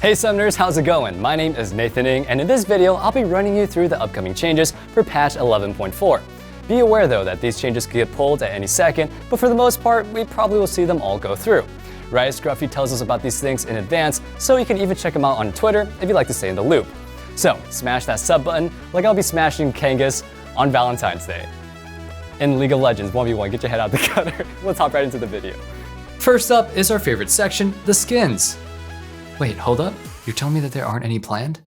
Hey Summoners, how's it going? My name is Nathan Ng, and in this video, I'll be running you through the upcoming changes for patch 11.4. Be aware though that these changes could get pulled at any second, but for the most part, we probably will see them all go through. Right? Scruffy tells us about these things in advance, so you can even check him out on Twitter if you'd like to stay in the loop. So, smash that sub button like I'll be smashing Kangas on Valentine's Day. In League of Legends 1v1, get your head out the gutter. Let's hop right into the video. First up is our favorite section, the skins. Wait, hold up. You're telling me that there aren't any planned?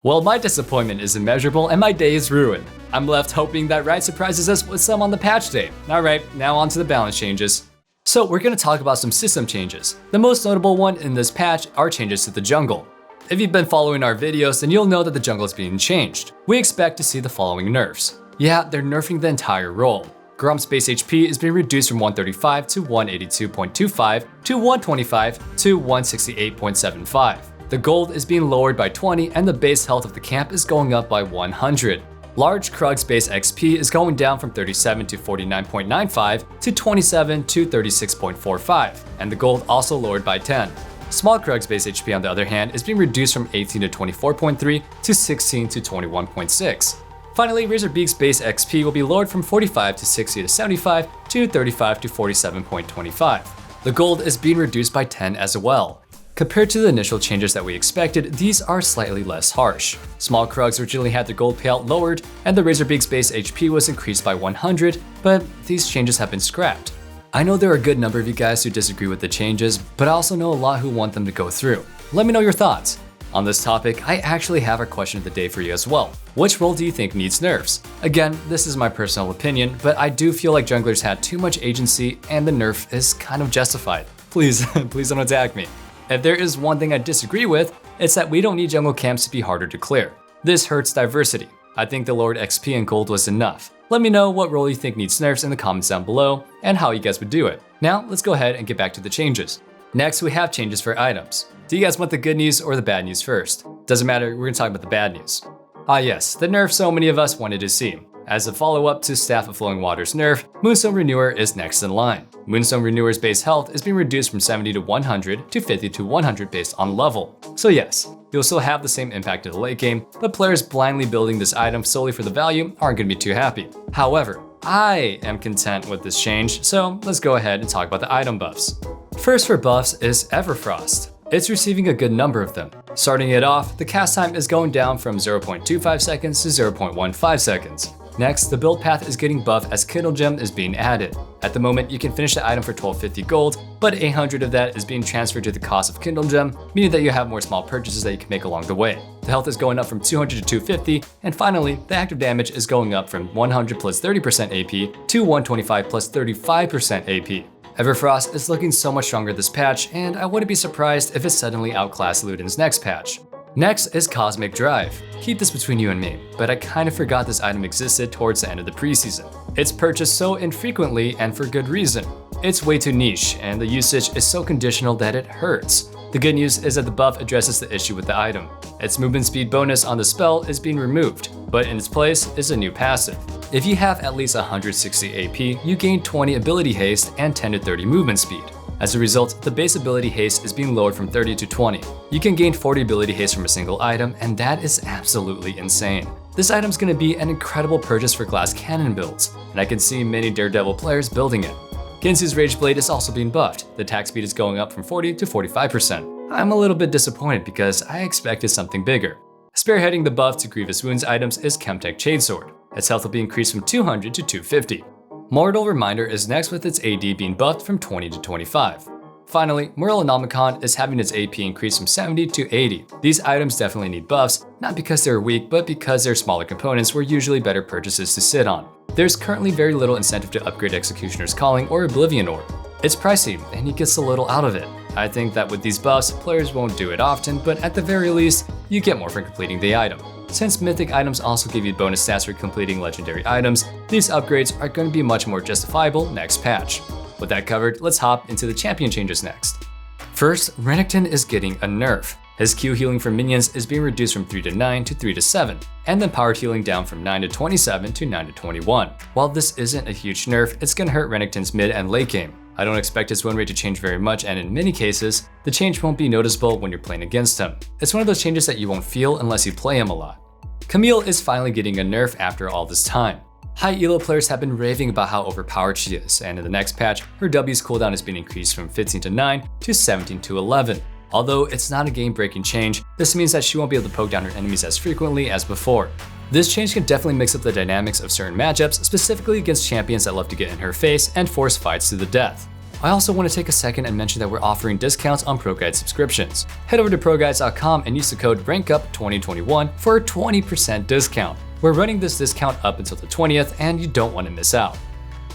Well, my disappointment is immeasurable and my day is ruined. I'm left hoping that Riot surprises us with some on the patch day. Alright, now on to the balance changes. So we're going to talk about some system changes. The most notable one in this patch are changes to the jungle. If you've been following our videos, then you'll know that the jungle is being changed. We expect to see the following nerfs. Yeah, they're nerfing the entire role. Grom's base HP is being reduced from 135 to 182.25 to 125 to 168.75. The gold is being lowered by 20 and the base health of the camp is going up by 100. Large Krug's base XP is going down from 37 to 49.95 to 27 to 36.45, and the gold also lowered by 10. Small Krug's base HP on the other hand is being reduced from 18 to 24.3 to 16 to 21.6. Finally, Razorbeak's base XP will be lowered from 45 to 60 to 75 to 35 to 47.25. The gold is being reduced by 10 as well. Compared to the initial changes that we expected, these are slightly less harsh. Small Krugs originally had their gold payout lowered, and the Razorbeak's base HP was increased by 100, but these changes have been scrapped. I know there are a good number of you guys who disagree with the changes, but I also know a lot who want them to go through. Let me know your thoughts. On this topic, I actually have a question of the day for you as well. Which role do you think needs nerfs? Again, this is my personal opinion, but I do feel like junglers had too much agency and the nerf is kind of justified. Please, please don't attack me. If there is one thing I disagree with, it's that we don't need jungle camps to be harder to clear. This hurts diversity. I think the lowered XP and gold was enough. Let me know what role you think needs nerfs in the comments down below and how you guys would do it. Now, let's go ahead and get back to the changes. Next, we have changes for items. Do you guys want the good news or the bad news first? Doesn't matter, we're gonna talk about the bad news. Ah yes, the nerf so many of us wanted to see. As a follow-up to Staff of Flowing Water's nerf, Moonstone Renewer is next in line. Moonstone Renewer's base health is being reduced from 70 to 100 to 50 to 100 based on level. So yes, you'll still have the same impact in the late game, but players blindly building this item solely for the value aren't gonna be too happy. However, I am content with this change, so let's go ahead and talk about the item buffs. First for buffs is Everfrost. It's receiving a good number of them. Starting it off, the cast time is going down from 0.25 seconds to 0.15 seconds. Next, the build path is getting buffed as Kindle Gem is being added. At the moment, you can finish the item for 1250 gold, but 800 of that is being transferred to the cost of Kindle Gem, meaning that you have more small purchases that you can make along the way. The health is going up from 200 to 250, and finally, the active damage is going up from 100 plus 30% AP to 125 plus 35% AP. Everfrost is looking so much stronger this patch, and I wouldn't be surprised if it suddenly outclassed Luden's next patch. Next is Cosmic Drive. Keep this between you and me, but I kind of forgot this item existed towards the end of the preseason. It's purchased so infrequently and for good reason. It's way too niche, and the usage is so conditional that it hurts. The good news is that the buff addresses the issue with the item. Its movement speed bonus on the spell is being removed, but in its place is a new passive. If you have at least 160 AP, you gain 20 ability haste and 10 to 30 movement speed. As a result, the base ability haste is being lowered from 30 to 20. You can gain 40 ability haste from a single item, and that is absolutely insane. This item's gonna be an incredible purchase for glass cannon builds, and I can see many Daredevil players building it. Ginsu's Rage Blade is also being buffed. The attack speed is going up from 40 to 45%. I'm a little bit disappointed because I expected something bigger. Spearheading the buff to Grievous Wounds items is Chemtech Chainsword. Its health will be increased from 200 to 250. Mortal Reminder is next with its AD being buffed from 20 to 25. Finally, Morellonomicon is having its AP increased from 70 to 80. These items definitely need buffs, not because they're weak, but because their smaller components were usually better purchases to sit on. There's currently very little incentive to upgrade Executioner's Calling or Oblivion Orb. It's pricey, and he gets a little out of it. I think that with these buffs, players won't do it often, but at the very least, you get more for completing the item. Since mythic items also give you bonus stats for completing legendary items, these upgrades are going to be much more justifiable next patch. With that covered, let's hop into the champion changes next. First, Renekton is getting a nerf. His Q healing for minions is being reduced from 3 to 9 to 3 to 7, and then powered healing down from 9 to 27 to 9 to 21. While this isn't a huge nerf, it's gonna hurt Renekton's mid and late game. I don't expect his win rate to change very much, and in many cases, the change won't be noticeable when you're playing against him. It's one of those changes that you won't feel unless you play him a lot. Camille is finally getting a nerf after all this time. High elo players have been raving about how overpowered she is, and in the next patch, her W's cooldown has been increased from 15 to 9 to 17 to 11. Although it's not a game-breaking change, this means that she won't be able to poke down her enemies as frequently as before. This change can definitely mix up the dynamics of certain matchups, specifically against champions that love to get in her face and force fights to the death. I also want to take a second and mention that we're offering discounts on ProGuides subscriptions. Head over to ProGuides.com and use the code RANKUP2021 for a 20% discount. We're running this discount up until the 20th, and you don't want to miss out.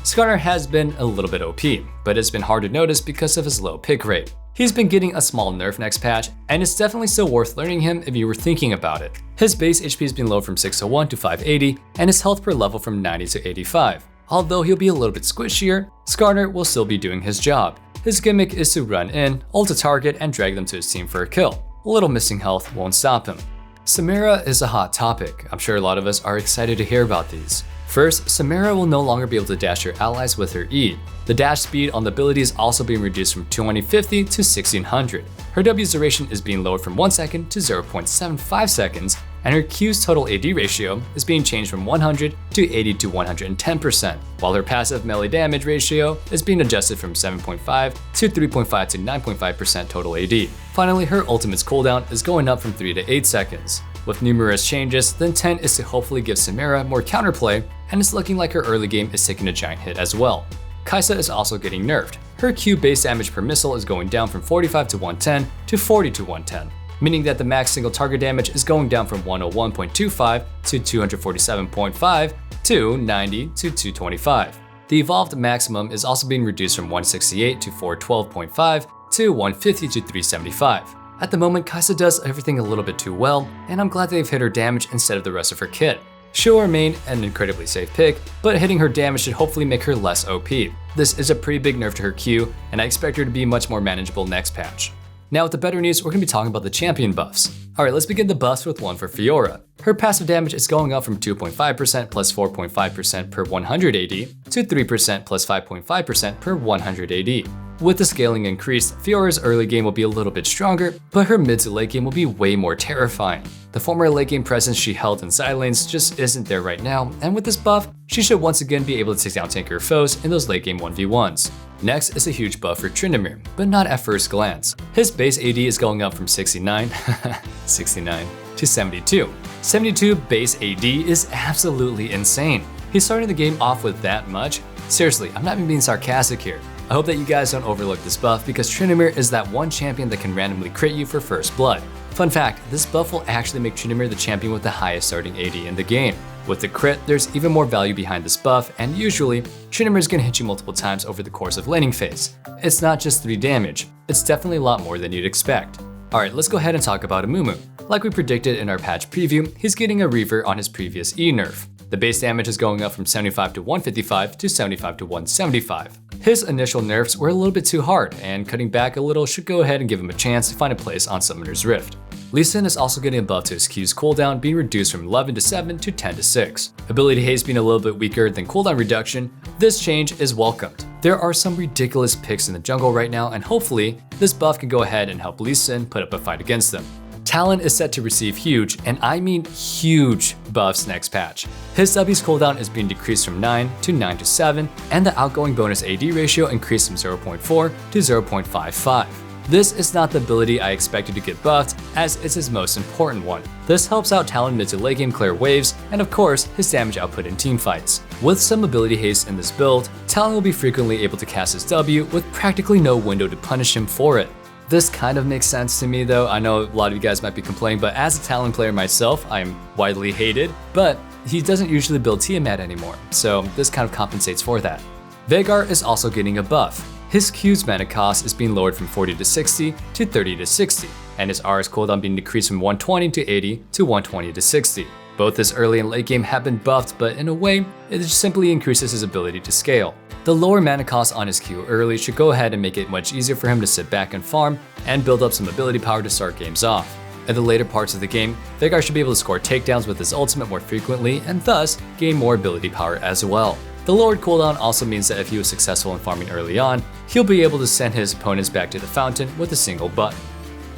Skarner has been a little bit OP, but it's been hard to notice because of his low pick rate. He's been getting a small nerf next patch, and it's definitely still worth learning him if you were thinking about it. His base HP has been lowered from 601 to 580, and his health per level from 90 to 85. Although he'll be a little bit squishier, Skarner will still be doing his job. His gimmick is to run in, ult a target, and drag them to his team for a kill. A little missing health won't stop him. Samira is a hot topic. I'm sure a lot of us are excited to hear about these. First, Samira will no longer be able to dash her allies with her E. The dash speed on the ability is also being reduced from 2050 to 1600. Her W's duration is being lowered from 1 second to 0.75 seconds, and her Q's total AD ratio is being changed from 100 to 80 to 110%, while her passive melee damage ratio is being adjusted from 7.5 to 3.5 to 9.5% total AD. Finally, her ultimate's cooldown is going up from 3 to 8 seconds. With numerous changes, the intent is to hopefully give Samira more counterplay, and it's looking like her early game is taking a giant hit as well. Kai'Sa is also getting nerfed. Her Q base damage per missile is going down from 45 to 110 to 40 to 110, meaning that the max single target damage is going down from 101.25 to 247.5 to 90 to 225. The evolved maximum is also being reduced from 168 to 412.5 to 150 to 375. At the moment, Kai'Sa does everything a little bit too well, and I'm glad they've hit her damage instead of the rest of her kit. She'll remain an incredibly safe pick, but hitting her damage should hopefully make her less OP. This is a pretty big nerf to her Q, and I expect her to be much more manageable next patch. Now with the better news, we're going to be talking about the champion buffs. Alright, let's begin the buffs with one for Fiora. Her passive damage is going up from 2.5% plus 4.5% per 100 AD to 3% plus 5.5% per 100 AD. With the scaling increased, Fiora's early game will be a little bit stronger, but her mid to late game will be way more terrifying. The former late game presence she held in side lanes just isn't there right now, and with this buff, she should once again be able to take down tankier foes in those late game 1v1s. Next is a huge buff for Tryndamere, but not at first glance. His base AD is going up from 69 to 72. 72 base AD is absolutely insane. He's starting the game off with that much? Seriously, I'm not even being sarcastic here. I hope that you guys don't overlook this buff because Tryndamere is that one champion that can randomly crit you for first blood. Fun fact, this buff will actually make Tryndamere the champion with the highest starting AD in the game. With the crit, there's even more value behind this buff, and usually, Tryndamere is going to hit you multiple times over the course of laning phase. It's not just 3 damage, it's definitely a lot more than you'd expect. Alright, let's go ahead and talk about Amumu. Like we predicted in our patch preview, he's getting a revert on his previous E nerf. The base damage is going up from 75 to 155 to 75 to 175. His initial nerfs were a little bit too hard, and cutting back a little should go ahead and give him a chance to find a place on Summoner's Rift. Lee Sin is also getting a buff to his Q's cooldown, being reduced from 11 to 7 to 10 to 6. Ability haste being a little bit weaker than cooldown reduction, this change is welcomed. There are some ridiculous picks in the jungle right now, and hopefully, this buff can go ahead and help Lee Sin put up a fight against them. Talon is set to receive huge, and I mean huge, buffs next patch. His W's cooldown is being decreased from 9 to 9 to 7, and the outgoing bonus AD ratio increased from 0.4 to 0.55. This is not the ability I expected to get buffed, as it's his most important one. This helps out Talon mid to late game clear waves, and of course, his damage output in teamfights. With some ability haste in this build, Talon will be frequently able to cast his W with practically no window to punish him for it. This kind of makes sense to me though. I know a lot of you guys might be complaining, but as a Talon player myself, I'm widely hated, but he doesn't usually build Tiamat anymore, so this kind of compensates for that. Veigar is also getting a buff. His Q's mana cost is being lowered from 40 to 60 to 30 to 60, and his R's cooldown being decreased from 120 to 80 to 120 to 60. Both his early and late game have been buffed, but in a way, it just simply increases his ability to scale. The lower mana cost on his Q early should go ahead and make it much easier for him to sit back and farm and build up some ability power to start games off. In the later parts of the game, Veigar should be able to score takedowns with his ultimate more frequently and thus gain more ability power as well. The lowered cooldown also means that if he was successful in farming early on, he'll be able to send his opponents back to the fountain with a single button.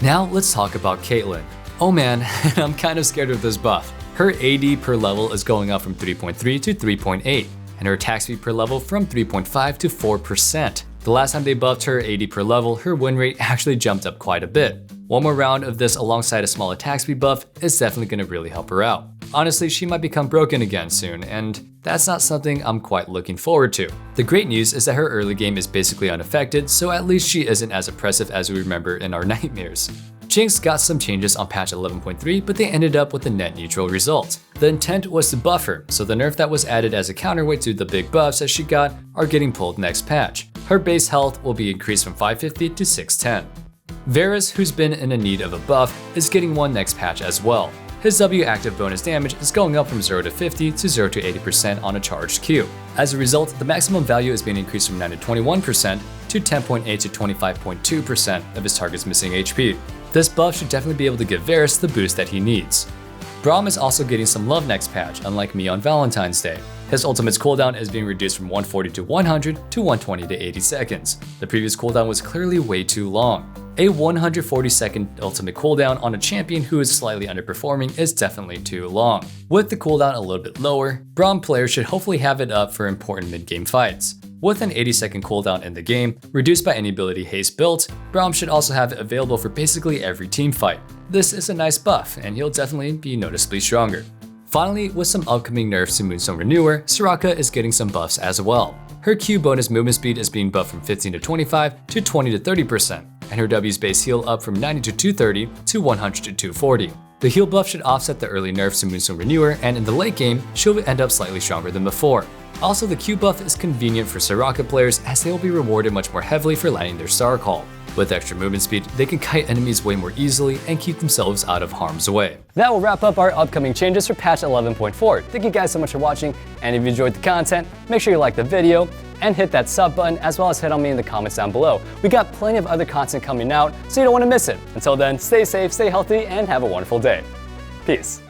Now let's talk about Caitlyn. Oh man, I'm kind of scared of this buff. Her AD per level is going up from 3.3 to 3.8, and her attack speed per level from 3.5 to 4%. The last time they buffed her AD per level, her win rate actually jumped up quite a bit. One more round of this alongside a small attack speed buff is definitely going to really help her out. Honestly, she might become broken again soon, and that's not something I'm quite looking forward to. The great news is that her early game is basically unaffected, so at least she isn't as oppressive as we remember in our nightmares. Jinx got some changes on patch 11.3, but they ended up with a net neutral result. The intent was to buff her, so the nerf that was added as a counterweight to the big buffs that she got are getting pulled next patch. Her base health will be increased from 550 to 610. Varus, who's been in need of a buff, is getting one next patch as well. His W active bonus damage is going up from 0 to 50 to 0 to 80% on a charged Q. As a result, the maximum value is being increased from 9 to 21% to 10.8 to 25.2% of his target's missing HP. This buff should definitely be able to give Varus the boost that he needs. Braum is also getting some love next patch, unlike me on Valentine's Day. His ultimate's cooldown is being reduced from 140 to 100 to 120 to 80 seconds. The previous cooldown was clearly way too long. A 140-second ultimate cooldown on a champion who is slightly underperforming is definitely too long. With the cooldown a little bit lower, Braum players should hopefully have it up for important mid-game fights. With an 80-second cooldown in the game, reduced by any ability haste built, Braum should also have it available for basically every team fight. This is a nice buff, and he'll definitely be noticeably stronger. Finally, with some upcoming nerfs to Moonstone Renewer, Soraka is getting some buffs as well. Her Q bonus movement speed is being buffed from 15 to 25 to 20 to 30%, and her W's base heal up from 90 to 230 to 100 to 240. The heal buff should offset the early nerfs to Moonstone Renewer, and in the late game, she'll end up slightly stronger than before. Also, the Q buff is convenient for Soraka players as they will be rewarded much more heavily for landing their Star Call. With extra movement speed, they can kite enemies way more easily and keep themselves out of harm's way. That will wrap up our upcoming changes for patch 11.4. Thank you guys so much for watching, and if you enjoyed the content, make sure you like the video and hit that sub button, as well as hit on me in the comments down below. We got plenty of other content coming out, so you don't want to miss it. Until then, stay safe, stay healthy, and have a wonderful day. Peace.